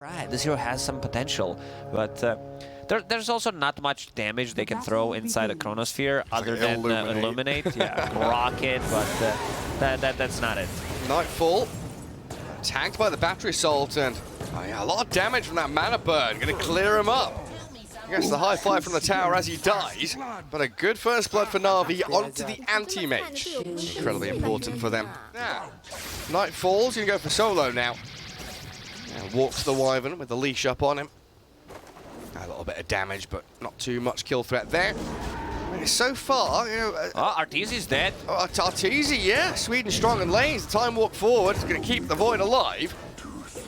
Right, this hero has some potential, but there's also not much damage they can throw inside a Chronosphere other than Illuminate. Yeah, Rocket, but that's not it. Nightfall, tagged by the Battery Assault, and a lot of damage from that Mana Burn. Going to clear him up. Gets the high five from the tower as he dies, but a good first blood for Na'Vi onto the anti-mage. Incredibly important for them. Now, Nightfall's going to go for solo now. Walks the Wyvern with the leash up on him. A little bit of damage, but not too much kill threat there. So far, you know... Arteezy's dead. Arteezy, yeah. Sweden strong and lanes. The time walk forward is going to keep the Void alive.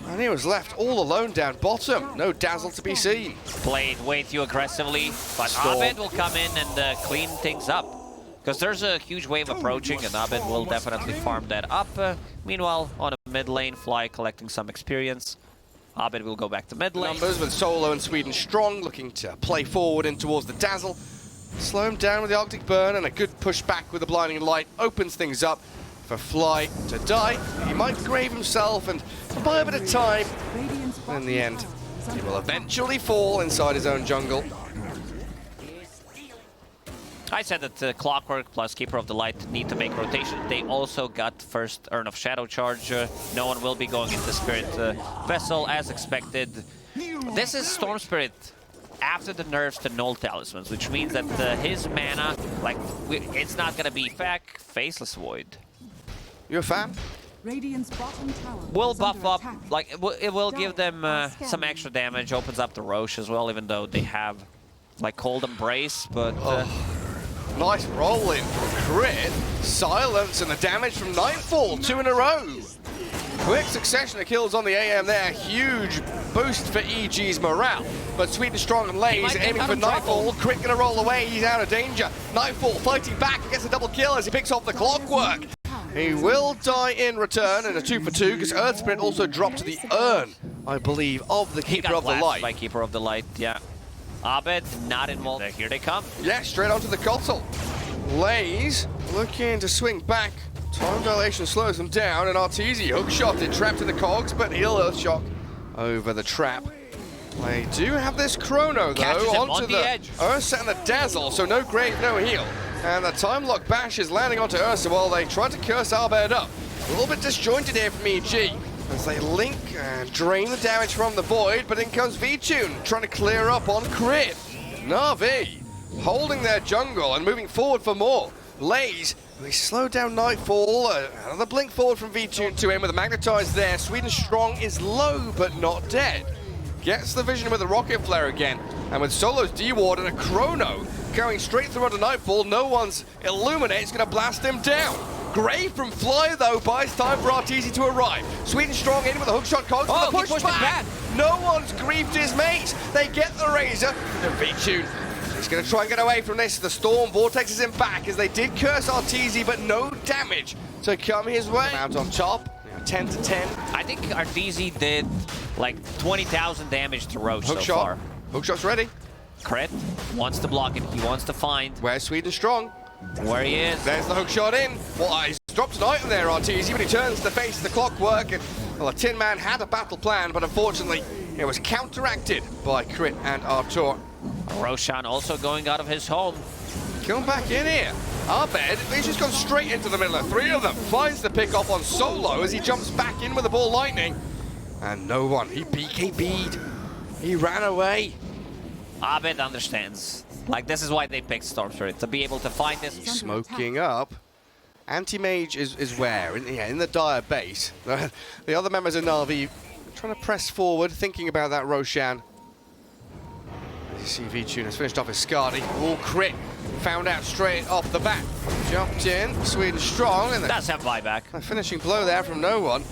And he was left all alone down bottom. No Dazzle to be seen. Played way too aggressively, but Abed will come in and clean things up. Because there's a huge wave approaching, and Abed will definitely farm that up. Meanwhile, on a mid lane, Fly collecting some experience. Abed will go back to mid lane. Numbers with Solo and Sweden strong, looking to play forward in towards the Dazzle. Slow him down with the Arctic Burn, and a good push back with the Blinding Light opens things up for Fly to die. He might grave himself and buy a bit of time. And in the end, he will eventually fall inside his own jungle. I said that Clockwork plus Keeper of the Light need to make rotation. They also got first Urn of Shadow Charge. No one will be going into Spirit Vessel as expected. This is Storm Spirit after the nerfs to Null Talismans, which means that his mana, like, it's not going to be back Faceless Void. You a fan? Will buff up, like, it will give them some extra damage, opens up the Roche as well, even though they have, like, Cold Embrace, but... Nice rolling from Crit. Silence and the damage from Nightfall, 2 in a row. Quick succession of kills on the AM there. Huge boost for EG's morale. But Sweden strong and lays, aiming for Nightfall. Crit gonna roll away, he's out of danger. Nightfall fighting back, gets a double kill as he picks off the Clockwork. He will die in return in a 2 for 2 because Earth Spirit also dropped to the urn, I believe, of the Keeper of the Light. By Keeper of the Light, yeah. Abed not involved. Here they come. Yeah, straight onto the Kotl. Lays looking to swing back. Time dilation slows them down, and Arteezy hookshotted, trapped in the cogs, but he'll Earthshock over the trap. They do have this Chrono, though, onto the edge. Ursa and the Dazzle, so no grave, no heal. And the Time Lock Bash is landing onto Ursa while they try to curse Abed up. A little bit disjointed here from EG as they link and drain the damage from the Void, but in comes V-Tune, trying to clear up on Crit. Na'Vi holding their jungle and moving forward for more. Lays, they slow down Nightfall, another blink forward from V-Tune to him with a Magnetize there. Sweden strong is low but not dead. Gets the vision with a Rocket Flare again, and with Solo's D-Ward and a Chrono going straight through onto Nightfall, no one's Illuminate, it's going to blast him down. Grave from Fly, though, buys time for Arteezy to arrive. Sweden strong in with a hookshot cogs for the push back. No one's griefed his mate. They get the Razor. The V-Tune is going to try and get away from this. The Storm Vortex is in back as they did curse Arteezy, but no damage to come his way. Out on top, 10 to 10. I think Arteezy did like 20,000 damage to Roche so far. Hookshot's ready. Crit wants to block it. He wants to find where's Sweden strong. Where he is. There's the hookshot in. Well, he's dropped an item there, Arteezy, but he turns to face the Clockwork. And, well, the Tin Man had a battle plan, but unfortunately, it was counteracted by Crit and Artur. Roshan also going out of his home. Come back in here. Abed, he's just gone straight into the middle of 3 of them. Finds the pick off on Solo as he jumps back in with the ball lightning. And no one. He BKB'd. He ran away. Abed understands. Like, this is why they picked Storm Spirit, to be able to find this. He's smoking up. Anti-Mage is where? In the Dire base. The other members of Na'Vi trying to press forward, thinking about that Roshan. You see V-Tune has finished off his Skadi. All Crit. Found out straight off the bat. Jumped in. Sweden strong. And does have buyback. A finishing blow there from no one.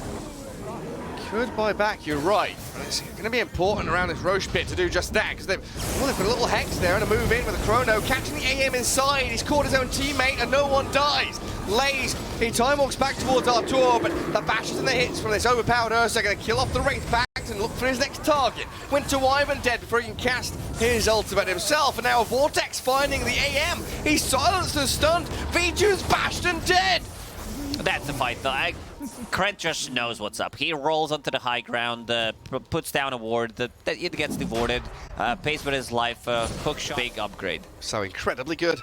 Could buy back, you're right. It's going to be important around this Roche pit to do just that, because they've put a little Hex there and a move in with a Chrono, catching the AM inside. He's caught his own teammate and no one dies. Lays, he time walks back towards Artur, but the bashes and the hits from this overpowered Ursa are going to kill off the Wraith back and look for his next target. Winter Wyvern dead before he can cast his ultimate himself, and now a Vortex finding the AM. He's silenced and stunned. V2's bashed and dead. That's the fight, though. Krent just knows what's up. He rolls onto the high ground, puts down a ward, it gets devorted, pays with his life, hook shot, big upgrade. So incredibly good.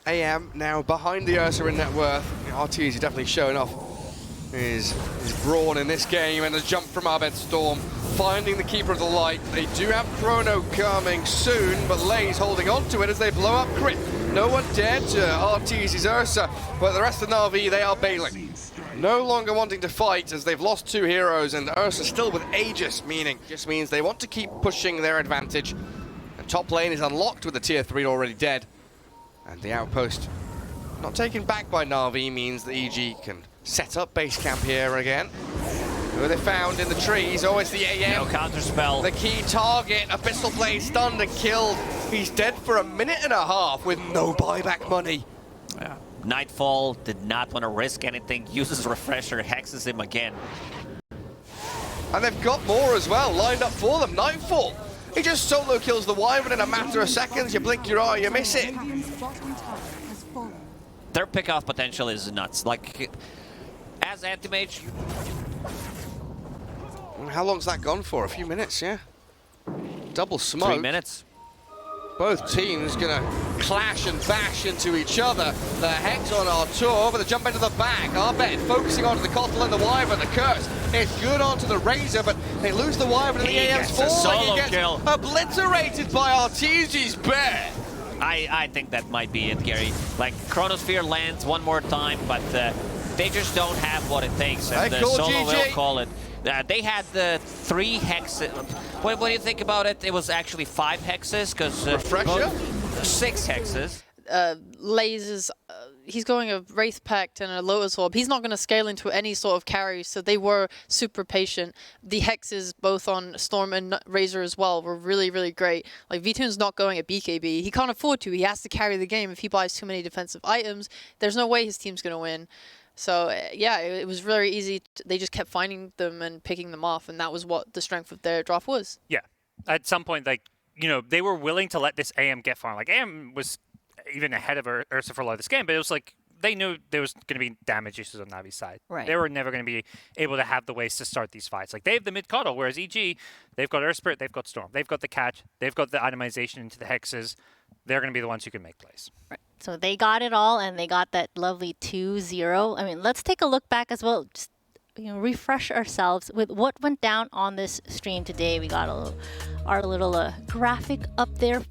AM now behind the Ursa in net worth. RT is definitely showing off his brawn in this game, and a jump from Abed Storm, finding the Keeper of the Light. They do have Chrono coming soon, but Lay's holding on to it as they blow up Crit. No one dead to RT's Ursa, but the rest of Na'Vi, they are bailing. No longer wanting to fight as they've lost 2 heroes, and Ursa still with Aegis, meaning just means they want to keep pushing their advantage. And top lane is unlocked with the tier 3 already dead. And the outpost not taken back by Na'Vi means that EG can set up base camp here again. Who are they found in the trees? Oh, it's the AM. No counter spell. The key target. Abyssal Blade stunned and killed. He's dead for a minute and a half with no buyback money. Yeah. Nightfall did not want to risk anything. Uses Refresher, hexes him again. And they've got more as well lined up for them. Nightfall. He just solo kills the Wyvern in a matter of seconds. You blink your eye, you miss it. Their pick-off potential is nuts. Like, as anti-mage... How long's that gone for? A few minutes, yeah? Double smoke. 3 minutes. Both teams gonna clash and bash into each other. The Hex on Artur, but the jump into the back. Arbet focusing onto the Kotl and the Wyvern. The Curse is good onto the Razor, but they lose the Wyvern and the AM's falling. He gets kill. Obliterated by Arteezy's Bear. I think that might be it, Gary. Like, Chronosphere lands one more time, but they just don't have what it takes, and Solo GG. will call it. They had the 3 hexes. What do you think about it? It was actually 5 hexes, because... Refresher? 6 hexes. Lasers, he's going a Wraith Pact and a Lotus Orb. He's not going to scale into any sort of carry, so they were super patient. The hexes, both on Storm and Razor as well, were really, really great. Like, Vtune's not going at BKB. He can't afford to. He has to carry the game. If he buys too many defensive items, there's no way his team's going to win. So, yeah, it was very easy. They just kept finding them and picking them off, and that was what the strength of their draft was. Yeah. At some point, like, you know, they were willing to let this AM get far. Like, AM was even ahead of Ursa for a lot of this game, but it was like they knew there was going to be damage issues on Navi's side. Right. They were never going to be able to have the ways to start these fights. Like, they have the mid-cuddle, whereas EG, they've got Earth Spirit, they've got Storm, they've got the catch, they've got the itemization into the hexes. They're going to be the ones who can make plays. Right. So they got it all, and they got that lovely 2-0. I mean, let's take a look back as well. Just, you know, refresh ourselves with what went down on this stream today. We got our little graphic up there.